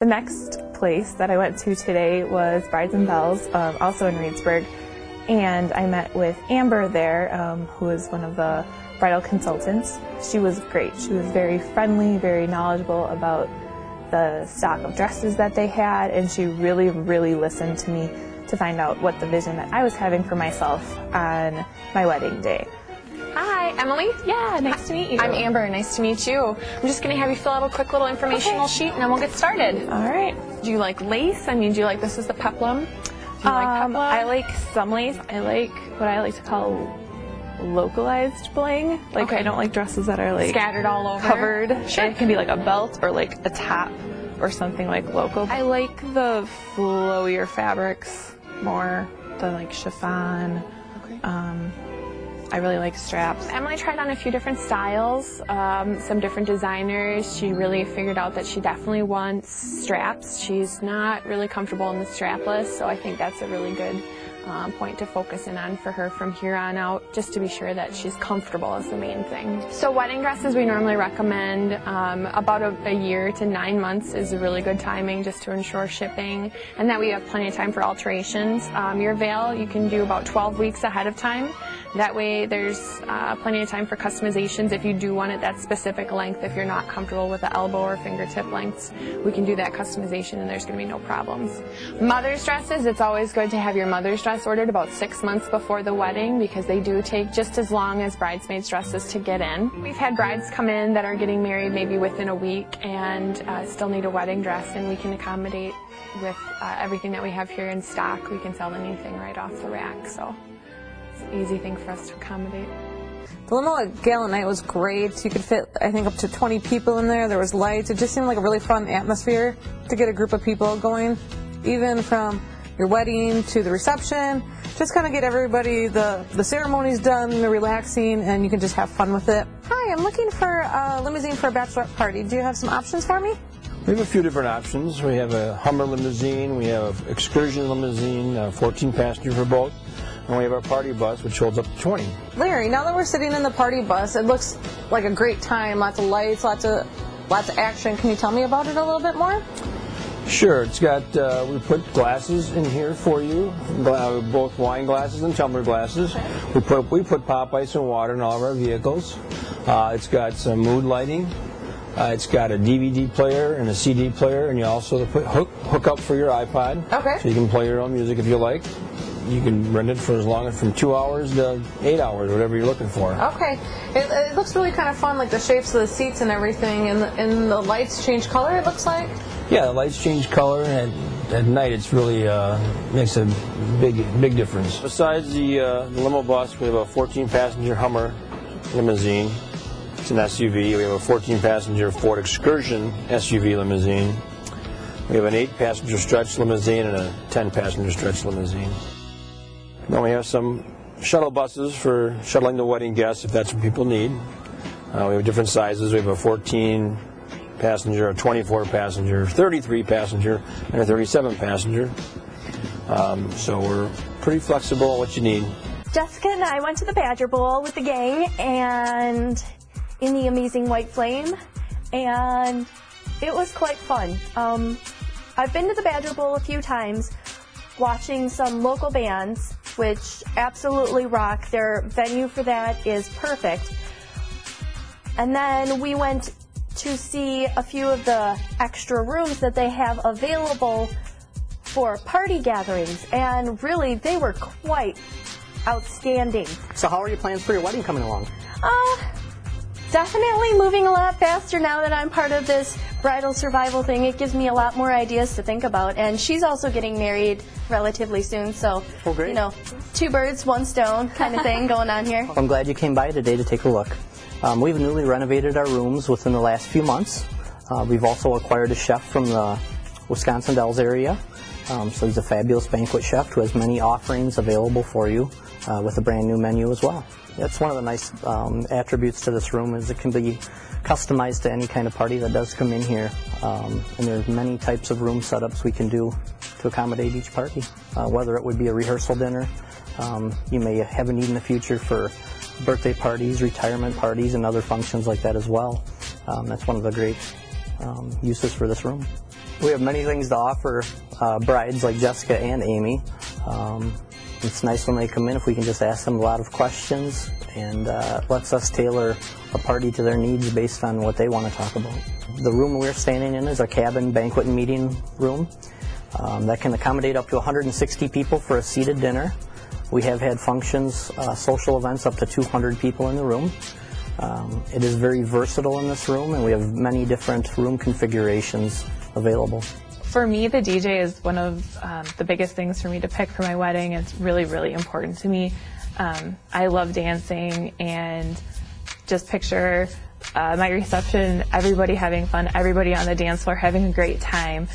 The next place that I went to today was Brides and Bells, also in Reedsburg, and I met with Amber there, who is one of the bridal consultants. She was great. She was very friendly, very knowledgeable about the stock of dresses that they had, and she really, really listened to me to find out what the vision that I was having for myself on my wedding day. Hi, Emily. Yeah, nice to meet you. I'm Amber. Nice to meet you. I'm just going to have you fill out a quick little informational sheet, and then we'll get started. All right. Do you like lace? I mean, do you like, this is the peplum? Do you like peplum? I like some lace. I like what I like to call localized bling. Like, I don't like dresses that are like scattered all over. Covered. Sure. It can be like a belt or like a top or something like local. I like the flowier fabrics more, the like chiffon. Okay. I really like straps. Emily tried on a few different styles, some different designers. She really figured out that she definitely wants straps. She's not really comfortable in the strapless, so I think that's a really good point to focus in on for her from here on out, just to be sure that she's comfortable is the main thing. So wedding dresses we normally recommend about a year to 9 months is a really good timing just to ensure shipping, and that we have plenty of time for alterations. Your veil you can do about 12 weeks ahead of time. That way there's plenty of time for customizations if you do want it that specific length. If you're not comfortable with the elbow or fingertip lengths, we can do that customization and there's going to be no problems. Mother's dresses, it's always good to have your mother's dress ordered about 6 months before the wedding because they do take just as long as bridesmaids' dresses to get in. We've had brides come in that are getting married maybe within a week and still need a wedding dress, and we can accommodate with everything that we have here in stock. We can sell anything right off the rack, so it's an easy thing for us to accommodate. The limo at Gala Night was great. You could fit, I think, up to 20 people in there. There was lights. It just seemed like a really fun atmosphere to get a group of people going, even from your wedding to the reception. Just kind of get everybody, the ceremony's done, the relaxing, and you can just have fun with it. Hi, I'm looking for a limousine for a bachelorette party. Do you have some options for me? We have a few different options. We have a Hummer limousine, we have an excursion limousine, 14 passenger for both, and we have our party bus, which holds up to 20. Larry, now that we're sitting in the party bus, it looks like a great time. Lots of lights, lots of action. Can you tell me about it a little bit more? Sure. It's got, we put glasses in here for you, both wine glasses and tumbler glasses. Okay. We put pop ice and water in all of our vehicles. It's got some mood lighting. It's got a DVD player and a CD player, and you also hook up for your iPod. Okay. So you can play your own music if you like. You can rent it for as long as from 2 hours to 8 hours, whatever you're looking for. Okay. It looks really kind of fun, like the shapes of the seats and everything, and the lights change color, it looks like? Yeah, the lights change color, and at night it's really makes a big difference. Besides the limo bus, we have a 14-passenger Hummer limousine. It's an SUV. We have a 14-passenger Ford Excursion SUV limousine. We have an 8-passenger stretch limousine and a 10-passenger stretch limousine. Then we have some shuttle buses for shuttling the wedding guests if that's what people need. We have different sizes. We have a 14-passenger, a 24-passenger, 33-passenger, and a 37-passenger. So we're pretty flexible on what you need. Jessica and I went to the Badger Bowl with the gang and in the amazing White Flame, and it was quite fun. I've been to the Badger Bowl a few times, watching some local bands, which absolutely rock. Their venue for that is perfect. And then we went to see a few of the extra rooms that they have available for party gatherings, and really they were quite outstanding. So how are your plans for your wedding coming along? Definitely moving a lot faster now that I'm part of this bridal survival thing. It gives me a lot more ideas to think about, and she's also getting married relatively soon, so great. You know, 2 birds, 1 stone kind of thing going on here. I'm glad you came by today to take a look. We've newly renovated our rooms within the last few months. We've also acquired a chef from the Wisconsin Dells area. So he's a fabulous banquet chef who has many offerings available for you with a brand new menu as well. That's one of the nice attributes to this room is it can be customized to any kind of party that does come in here. And there's many types of room setups we can do to accommodate each party. Whether it would be a rehearsal dinner, you may have a need in the future for birthday parties, retirement parties, and other functions like that as well. That's one of the great uses for this room. We have many things to offer brides like Jessica and Amy. It's nice when they come in if we can just ask them a lot of questions, and lets us tailor a party to their needs based on what they want to talk about. The room we're standing in is a cabin banquet and meeting room that can accommodate up to 160 people for a seated dinner. We have had functions, social events up to 200 people in the room. It is very versatile in this room, and we have many different room configurations available. For me, the DJ is one of the biggest things for me to pick for my wedding. It's really, really important to me. I love dancing, and just picture my reception, everybody having fun, everybody on the dance floor having a great time.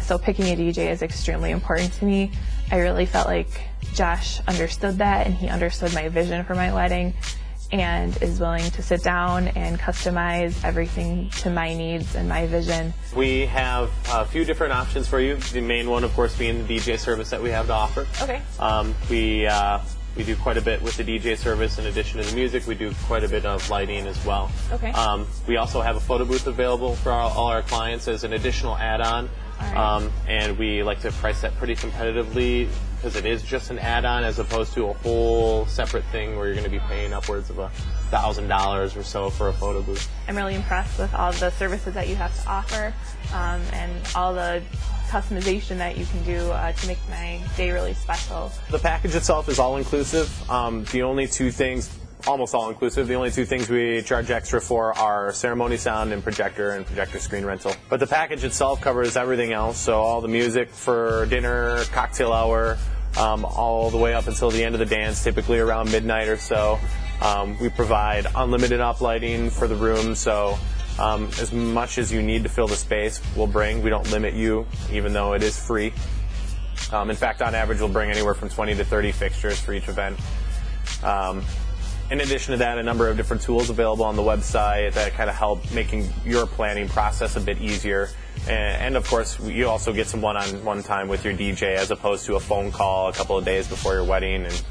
So picking a DJ is extremely important to me. I really felt like Josh understood that, and he understood my vision for my wedding, and is willing to sit down and customize everything to my needs and my vision. We have a few different options for you. The main one, of course, being the DJ service that we have to offer. Okay. We do quite a bit with the DJ service. In addition to the music, we do quite a bit of lighting as well. Okay. We also have a photo booth available for all our clients as an additional add-on. Right. And we like to price that pretty competitively because it is just an add-on as opposed to a whole separate thing where you're going to be paying upwards of $1,000 or so for a photo booth. I'm really impressed with all the services that you have to offer, and all the customization that you can do to make my day really special. The package itself is all-inclusive. The only two things, almost all-inclusive, the only two things we charge extra for are ceremony sound and projector screen rental. But the package itself covers everything else, so all the music for dinner, cocktail hour, all the way up until the end of the dance, typically around midnight or so. We provide unlimited up lighting for the room, so as much as you need to fill the space, we'll bring. We don't limit you, even though it is free. In fact, on average, we'll bring anywhere from 20 to 30 fixtures for each event. In addition to that, a number of different tools available on the website that kind of help making your planning process a bit easier. And of course, you also get some one-on-one time with your DJ as opposed to a phone call a couple of days before your wedding and,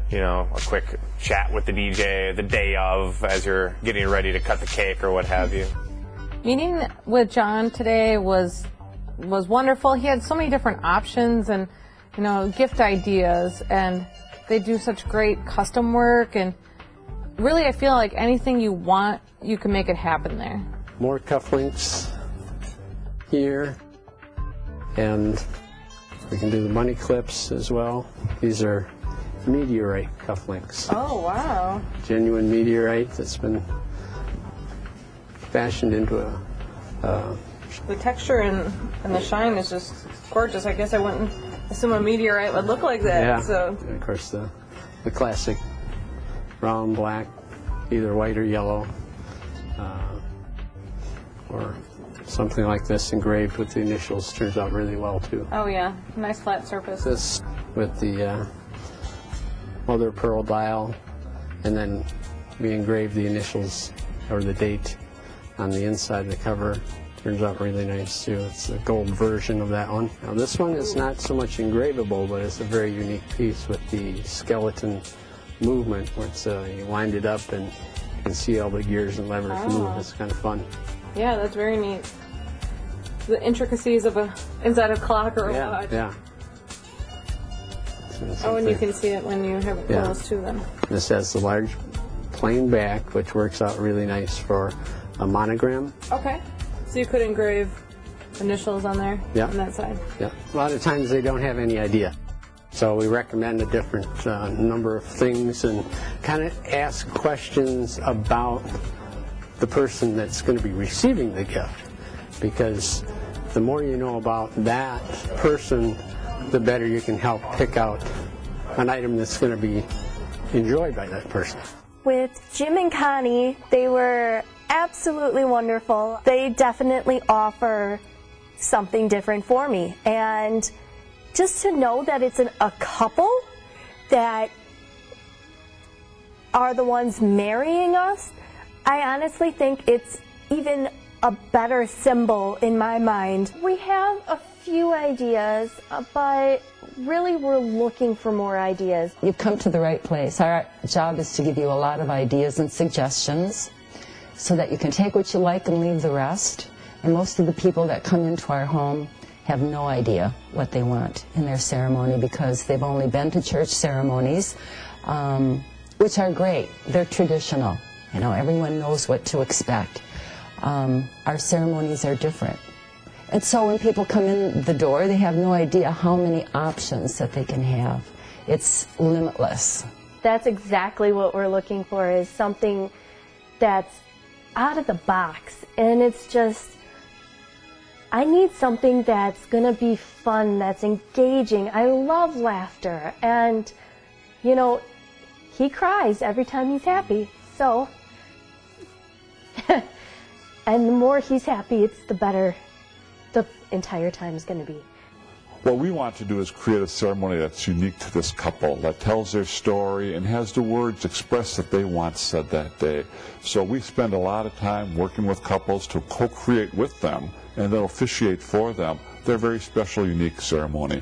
you know, a quick chat with the DJ the day of as you're getting ready to cut the cake or what have you. Meeting with John today was wonderful. He had so many different options and, you know, gift ideas, and they do such great custom work, and really I feel like anything you want, you can make it happen there. More cufflinks here, and we can do the money clips as well. These are meteorite cufflinks. Oh, wow. Genuine meteorite that's been fashioned into a The texture and the shine is just gorgeous. I guess I wouldn't assume a meteorite would look like that. yeah. So. And of course the classic brown, black, either white or yellow, or something like this engraved with the initials turns out really well too. Oh yeah, nice flat surface. This with the mother of pearl dial, and then we engrave the initials or the date on the inside of the cover. Turns out really nice too. It's a gold version of that one. Now this one is not so much engravable, but it's a very unique piece with the skeleton movement where it's, you wind it up and you can see all the gears and levers move. It's kind of fun. Yeah, that's very neat. The intricacies of inside a clock or a watch. Yeah. Oh, and you can see it when you have it close to them. This has the large plain back, which works out really nice for a monogram. Okay. So you could engrave initials on there, on that side. Yeah. A lot of times they don't have any idea. So we recommend a different number of things and kind of ask questions about the person that's going to be receiving the gift. Because the more you know about that person, the better you can help pick out an item that's going to be enjoyed by that person. With Jim and Connie, they were absolutely wonderful. They definitely offer something different for me. And just to know that it's a couple that are the ones marrying us, I honestly think it's even a better symbol in my mind. We have a few ideas, but really we're looking for more ideas. You've come to the right place. Our job is to give you a lot of ideas and suggestions so that you can take what you like and leave the rest. And most of the people that come into our home have no idea what they want in their ceremony because they've only been to church ceremonies, which are great. They're traditional. You know, everyone knows what to expect. Our ceremonies are different. And so when people come in the door, they have no idea how many options that they can have. It's limitless. That's exactly what we're looking for, is something that's out of the box. And it's just, I need something that's going to be fun, that's engaging. I love laughter. And, you know, he cries every time he's happy. So, and the more he's happy, it's the better the entire time is going to be. What we want to do is create a ceremony that's unique to this couple, that tells their story and has the words expressed that they want said that day. So we spend a lot of time working with couples to co-create with them and then officiate for them their very special, unique ceremony.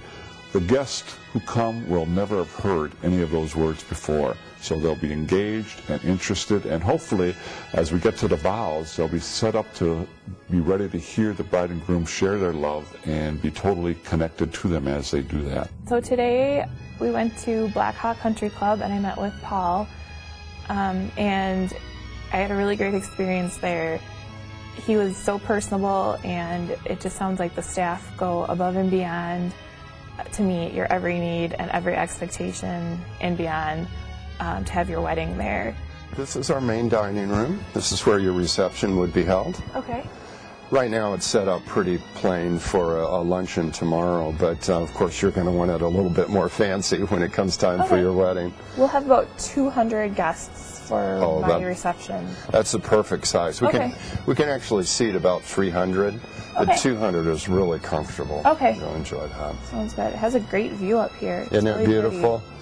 The guests who come will never have heard any of those words before, so they'll be engaged and interested, and hopefully, as we get to the vows, they'll be set up to be ready to hear the bride and groom share their love and be totally connected to them as they do that. So today we went to Black Hawk Country Club and I met with Paul, and I had a really great experience there. He was so personable, and it just sounds like the staff go above and beyond to meet your every need and every expectation and beyond to have your wedding there. This is our main dining room. This is where your reception would be held. Okay. Right now it's set up pretty plain for a luncheon tomorrow, but of course you're going to want it a little bit more fancy when it comes time for your wedding. We'll have about 200 guests for my reception. That's the perfect size. We can actually seat about 300. The 200 is really comfortable. Okay. You'll enjoy that. Sounds good. It has a great view up here. Isn't it beautiful? Pretty.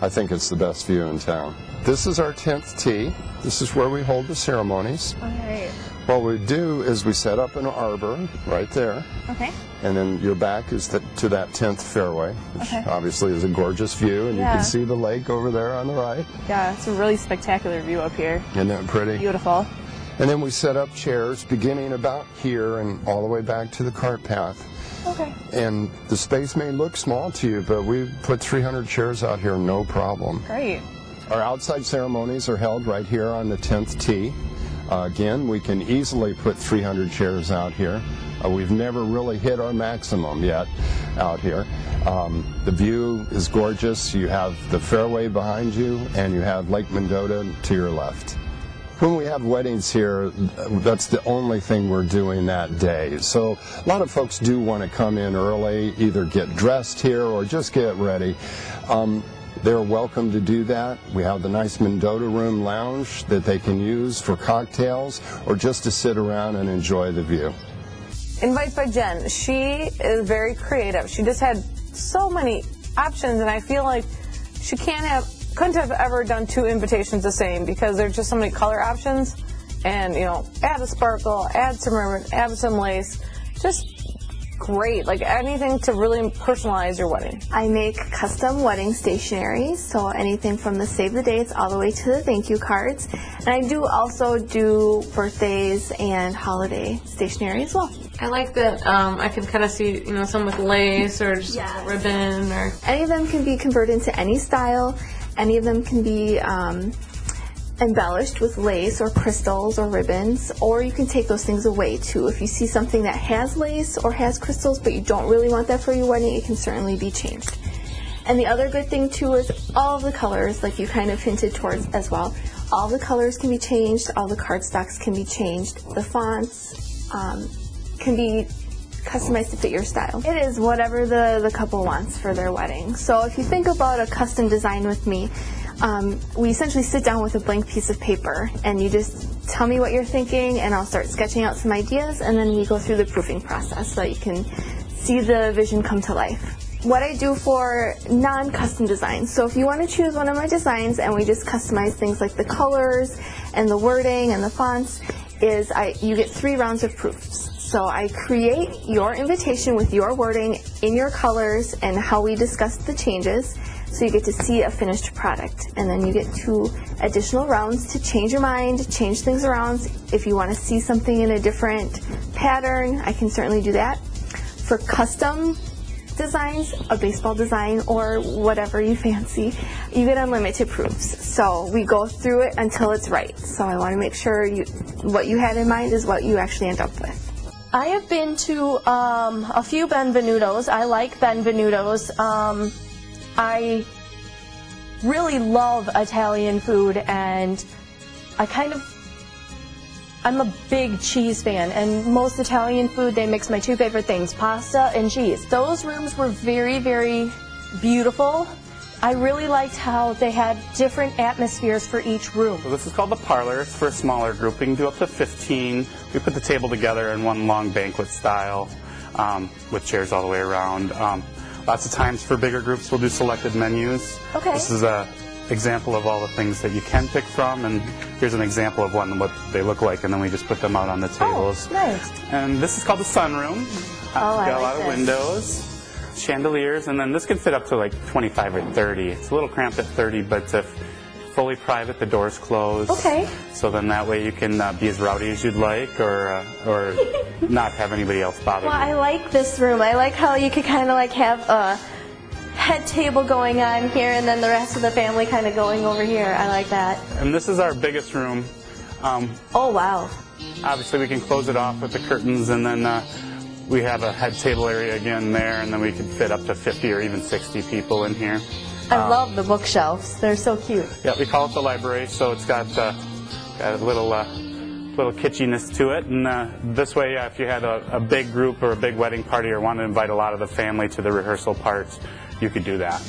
I think it's the best view in town. This is our 10th tee. This is where we hold the ceremonies. All right. What we do is we set up an arbor right there. Okay. And then your back is to that 10th fairway, which obviously is a gorgeous view, and you can see the lake over there on the right. Yeah, it's a really spectacular view up here. Isn't that pretty? Beautiful. And then we set up chairs beginning about here and all the way back to the cart path. Okay. And the space may look small to you, but we put 300 chairs out here, no problem. Great. Our outside ceremonies are held right here on the 10th tee. Again, we can easily put 300 chairs out here. We've never really hit our maximum yet out here. The view is gorgeous. You have the fairway behind you, and you have Lake Mendota to your left. When we have weddings here, that's the only thing we're doing that day. So a lot of folks do want to come in early, either get dressed here or just get ready. They're welcome to do that. We have the nice Mendota Room lounge that they can use for cocktails or just to sit around and enjoy the view. Invite by Jen. She is very creative. She just had so many options, and I feel like she couldn't have ever done 2 invitations the same because there's just so many color options. And, you know, add a sparkle, add some ribbon, add some lace. Just great. Like anything to really personalize your wedding. I make custom wedding stationery, so anything from the save the dates all the way to the thank you cards. And I do also do birthdays and holiday stationery as well. I like that I can kind of see, you know, some with lace or just ribbon or... Any of them can be converted into any style. Any of them can be embellished with lace or crystals or ribbons, or you can take those things away too. If you see something that has lace or has crystals but you don't really want that for your wedding, it can certainly be changed. And the other good thing too is all of the colors, like you kind of hinted towards as well, all the colors can be changed, all the cardstocks can be changed, the fonts can be customized to fit your style. It is whatever the couple wants for their wedding. So if you think about a custom design with me, we essentially sit down with a blank piece of paper and you just tell me what you're thinking and I'll start sketching out some ideas, and then we go through the proofing process so that you can see the vision come to life. What I do for non-custom designs, so if you want to choose one of my designs and we just customize things like the colors and the wording and the fonts, is you get 3 rounds of proofs. So I create your invitation with your wording in your colors and how we discussed the changes. So you get to see a finished product, and then you get 2 additional rounds to change your mind, change things around. If you want to see something in a different pattern, I can certainly do that. For custom designs, a baseball design or whatever you fancy, you get unlimited proofs. So we go through it until it's right. So I want to make sure what you had in mind is what you actually end up with. I have been to a few Benvenutos. I like Benvenutos. I really love Italian food, and I'm a big cheese fan, and most Italian food, they mix my 2 favorite things, pasta and cheese. Those rooms were very, very beautiful. I really liked how they had different atmospheres for each room. So this is called the parlor. It's for a smaller group. We can do up to 15. We put the table together in one long banquet style with chairs all the way around. Lots of times for bigger groups, we'll do selected menus. Okay. This is an example of all the things that you can pick from, and here's an example of what they look like, and then we just put them out on the tables. Oh, nice. And this is called the sunroom. Oh, Got a lot of windows, chandeliers, and then this can fit up to like 25 or 30. It's a little cramped at 30, but fully private, the doors closed. Okay. So then that way you can be as rowdy as you'd like, or not have anybody else bother you. Well, I like this room. I like how you could kind of like have a head table going on here, and then the rest of the family kind of going over here. I like that. And this is our biggest room. Oh, wow. Obviously we can close it off with the curtains, and then we have a head table area again there, and then we can fit up to 50 or even 60 people in here. I love the bookshelves. They're so cute. Yeah, we call it the library, so it's got a little kitschiness to it. And this way, if you had a big group or a big wedding party or want to invite a lot of the family to the rehearsal parts, you could do that.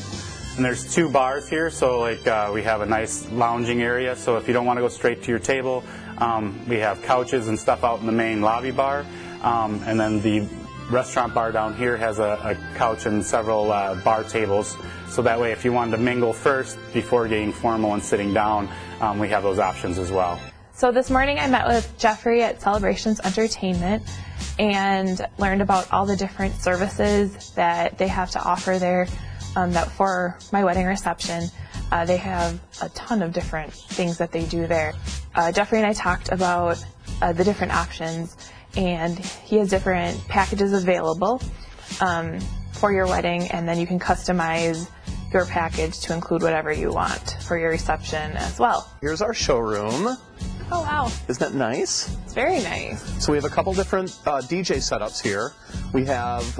And there's 2 bars here, so like we have a nice lounging area. So if you don't want to go straight to your table, we have couches and stuff out in the main lobby bar. And then the restaurant bar down here has a couch and several bar tables. So that way, if you wanted to mingle first before getting formal and sitting down, we have those options as well. So this morning I met with Jeffrey at Celebrations Entertainment and learned about all the different services that they have to offer there. That for my wedding reception, they have a ton of different things that they do there. Jeffrey and I talked about the different options, and he has different packages available for your wedding, and then you can customize your package to include whatever you want for your reception as well. Here's our showroom. Oh, wow. Isn't that nice? It's very nice. So we have a couple different DJ setups here. We have,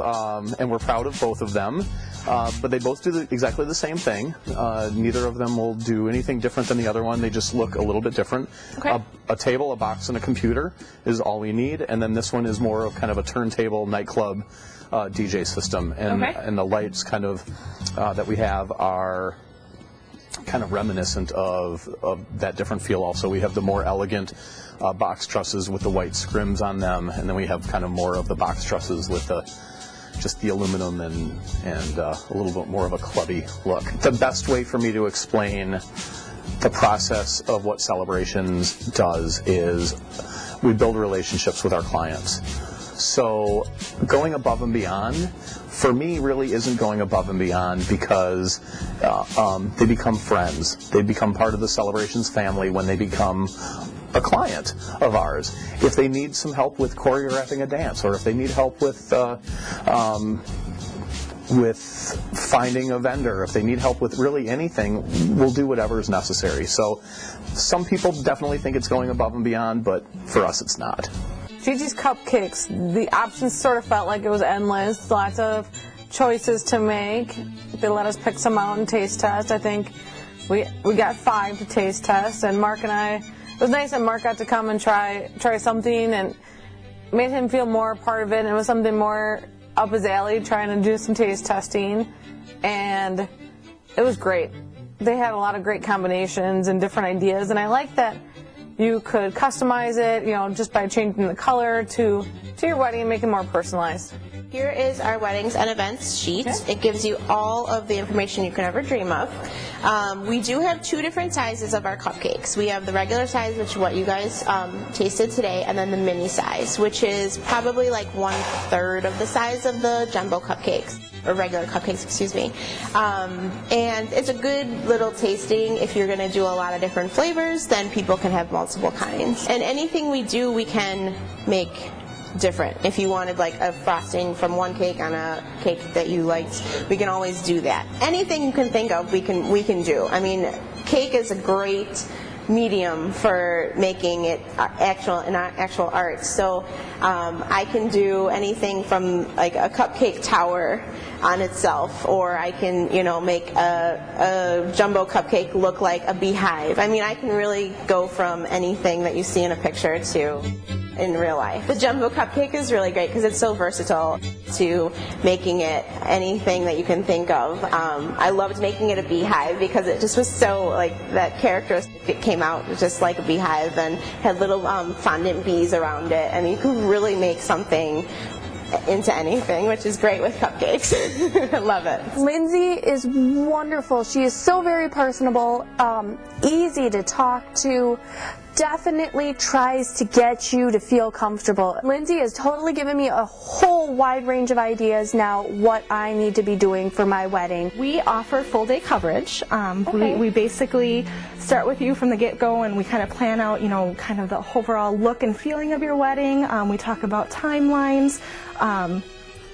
and we're proud of both of them, but they both do exactly the same thing. Neither of them will do anything different than the other one. They just look a little bit different. Okay. A table, a box, and a computer is all we need, and then this one is more of kind of a turntable nightclub DJ system. And, and the lights kind of that we have are kind of reminiscent of that different feel also. We have the more elegant box trusses with the white scrims on them, and then we have kind of more of the box trusses with just the aluminum and a little bit more of a clubby look. The best way for me to explain the process of what Celebrations does is we build relationships with our clients. So going above and beyond, for me, really isn't going above and beyond because they become friends. They become part of the Celebrations family when they become a client of ours. If they need some help with choreographing a dance, or if they need help with finding a vendor, if they need help with really anything, we'll do whatever is necessary. So some people definitely think it's going above and beyond, but for us it's not. Gigi's Cupcakes, the options sort of felt like it was endless, lots of choices to make. They let us pick some out and taste test. I think we got 5 to taste test, and Mark and I, it was nice that Mark got to come and try something and made him feel more a part of it, and it was something more up his alley, trying to do some taste testing, and it was great. They had a lot of great combinations and different ideas, and I like that you could customize it, you know, just by changing the color to your wedding and make it more personalized. Here is our weddings and events sheet. Okay. It gives you all of the information you can ever dream of. We do have 2 different sizes of our cupcakes. We have the regular size, which is what you guys tasted today, and then the mini size, which is probably like 1/3 of the size of the jumbo cupcakes. or regular cupcakes, excuse me. And it's a good little tasting. If you're going to do a lot of different flavors, then people can have multiple kinds. And anything we do, we can make different. If you wanted like a frosting from one cake on a cake that you liked, we can always do that. Anything you can think of, we can do. I mean, cake is a great medium for making it actual art. So I can do anything from like a cupcake tower on itself, or I can, make a jumbo cupcake look like a beehive. I mean, I can really go from anything that you see in a picture to in real life. The jumbo cupcake is really great because it's so versatile to making it anything that you can think of. I loved making it a beehive because it just was so, like, that characteristic, it came out just like a beehive and had little fondant bees around it, and you could really make something into anything, which is great with cupcakes. I love it. Lindsay is wonderful. She is so very personable, easy to talk to, definitely tries to get you to feel comfortable. Lindsay has totally given me a whole wide range of ideas now what I need to be doing for my wedding. We offer full day coverage. We basically start with you from the get-go, and we kind of plan out, kind of the overall look and feeling of your wedding. We talk about timelines.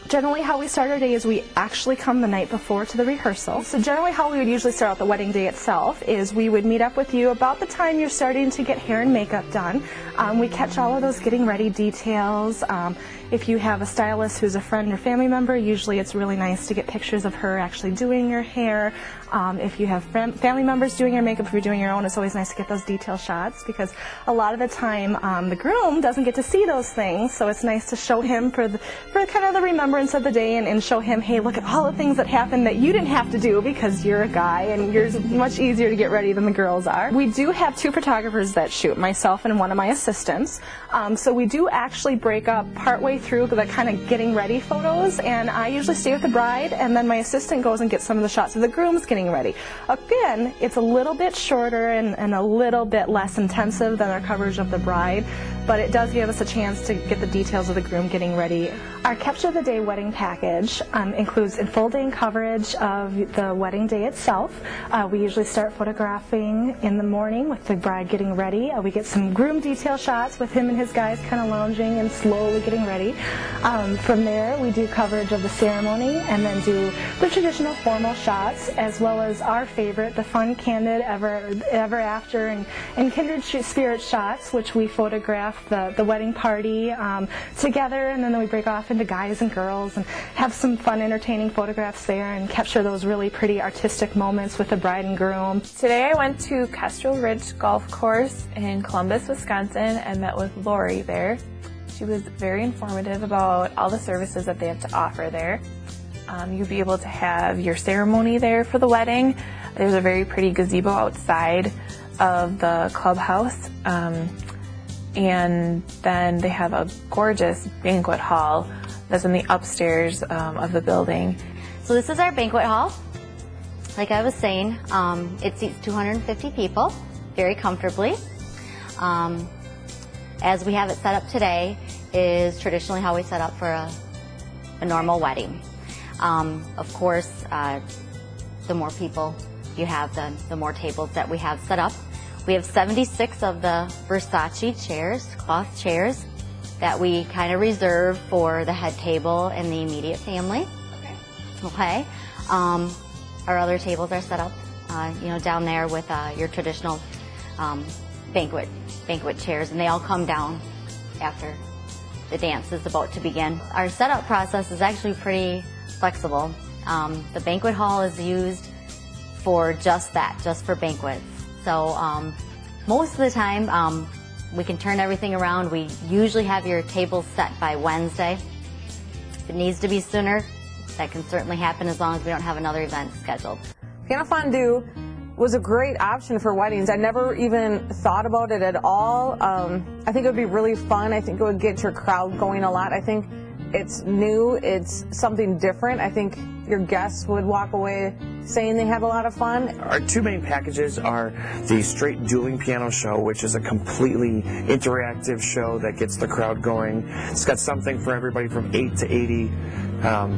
Generally how we start our day is we actually come the night before to the rehearsal. So generally how we would usually start out the wedding day itself is we would meet up with you about the time you're starting to get hair and makeup done. We catch all of those getting ready details. If you have a stylist who's a friend or family member, usually it's really nice to get pictures of her actually doing your hair. If you have family members doing your makeup, if you're doing your own, it's always nice to get those detail shots because a lot of the time the groom doesn't get to see those things, so it's nice to show him for kind of the remembrance of the day and show him, hey, look at all the things that happened that you didn't have to do because you're a guy and you're much easier to get ready than the girls are. We do have 2 photographers that shoot, myself and one of my assistants. So we do actually break up partway through the kind of getting ready photos, and I usually stay with the bride, and then my assistant goes and gets some of the shots of the grooms getting ready. Again, it's a little bit shorter and a little bit less intensive than our coverage of the bride, but it does give us a chance to get the details of the groom getting ready. Our Capture the Day wedding package includes a full day coverage of the wedding day itself. We usually start photographing in the morning with the bride getting ready. We get some groom detail shots with him and his guys kind of lounging and slowly getting ready. From there, we do coverage of the ceremony and then do the traditional formal shots, as well as our favorite, the fun, candid, ever after and kindred spirit shots, which we photograph the wedding party together, and then we break off into guys and girls and have some fun, entertaining photographs there and capture those really pretty artistic moments with the bride and groom. Today I went to Kestrel Ridge Golf Course in Columbus, Wisconsin, and met with Lori there. She was very informative about all the services that they have to offer there. You'll be able to have your ceremony there for the wedding. There's a very pretty gazebo outside of the clubhouse. And then they have a gorgeous banquet hall that's in the upstairs of the building. So this is our banquet hall. Like I was saying, it seats 250 people very comfortably. As we have it set up today is traditionally how we set up for a normal wedding. Of course, the more people you have, the more tables that we have set up. We have 76 of the Versace chairs, cloth chairs, that we kind of reserve for the head table and the immediate family. Okay. Our other tables are set up, down there with your traditional banquet chairs, and they all come down after the dance is about to begin. Our setup process is actually pretty flexible. The banquet hall is used for just that, just for banquets. So most of the time we can turn everything around. We usually have your tables set by Wednesday. If it needs to be sooner, that can certainly happen as long as we don't have another event scheduled. Piano fondue was a great option for weddings. I never even thought about it at all. I think it would be really fun. I think it would get your crowd going a lot. I think it's new, it's something different. I think your guests would walk away saying they have a lot of fun. Our two main packages are the straight dueling piano show, which is a completely interactive show that gets the crowd going. It's got something for everybody from 8 to 80.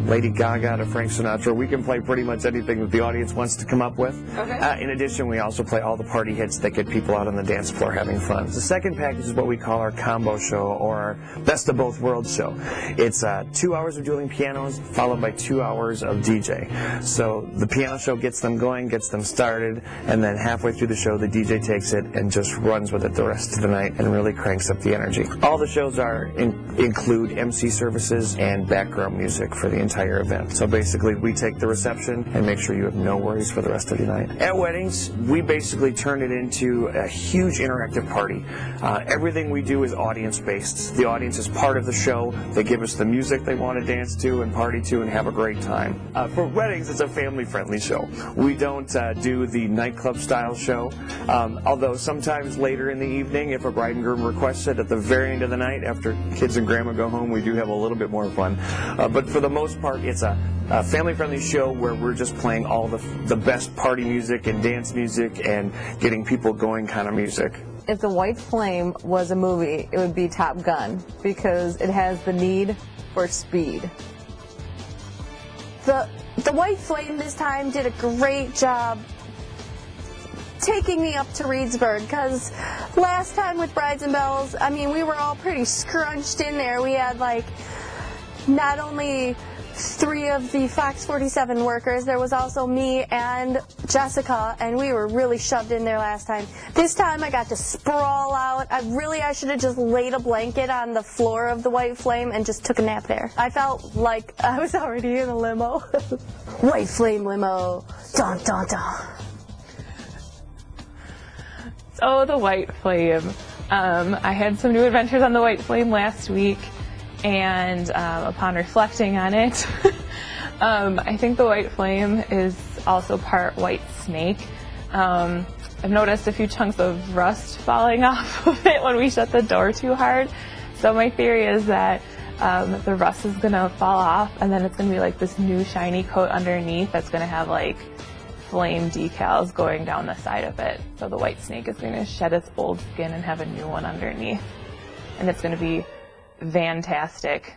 Lady Gaga to Frank Sinatra. We can play pretty much anything that the audience wants to come up with. Okay. In addition, we also play all the party hits that get people out on the dance floor having fun. The second package is what we call our combo show, or our best of both worlds show. It's 2 hours of dueling pianos followed by 2 hours of DJ. So the piano show gets them going, gets them started, and then halfway through the show the DJ takes it and just runs with it the rest of the night and really cranks up the energy. All the shows include MC services and background music for the entire event. So basically we take the reception and make sure you have no worries for the rest of the night. At weddings, we basically turn it into a huge interactive party. Everything we do is audience-based. The audience is part of the show. They give us the music they want to dance to and party to and have a great time. For weddings, it's a family-friendly show. We don't do the nightclub-style show, although sometimes later in the evening, if a bride and groom requests it at the very end of the night, after kids and grandma go home, we do have a little bit more fun. But for the most part, it's a family-friendly show where we're just playing all the best party music and dance music and getting people going kind of music. If the White Flame was a movie, it would be Top Gun, because it has the need for speed. The White Flame this time did a great job taking me up to Reedsburg, because last time with Brides and Bells, I mean, we were all pretty scrunched in there. We had like not only 3 of the Fox47 workers, there was also me and Jessica, and we were really shoved in there last time. This time I got to sprawl out. I should have just laid a blanket on the floor of the White Flame and just took a nap there. I felt like I was already in a limo. White Flame limo. Dun, dun, dun. So the White Flame. I had some new adventures on the White Flame last week. And upon reflecting on it, I think the White Flame is also part white snake. I've noticed a few chunks of rust falling off of it when we shut the door too hard. So my theory is that the rust is going to fall off, and then it's going to be like this new shiny coat underneath that's going to have like flame decals going down the side of it. So the white snake is going to shed its old skin and have a new one underneath. And it's going to be fantastic.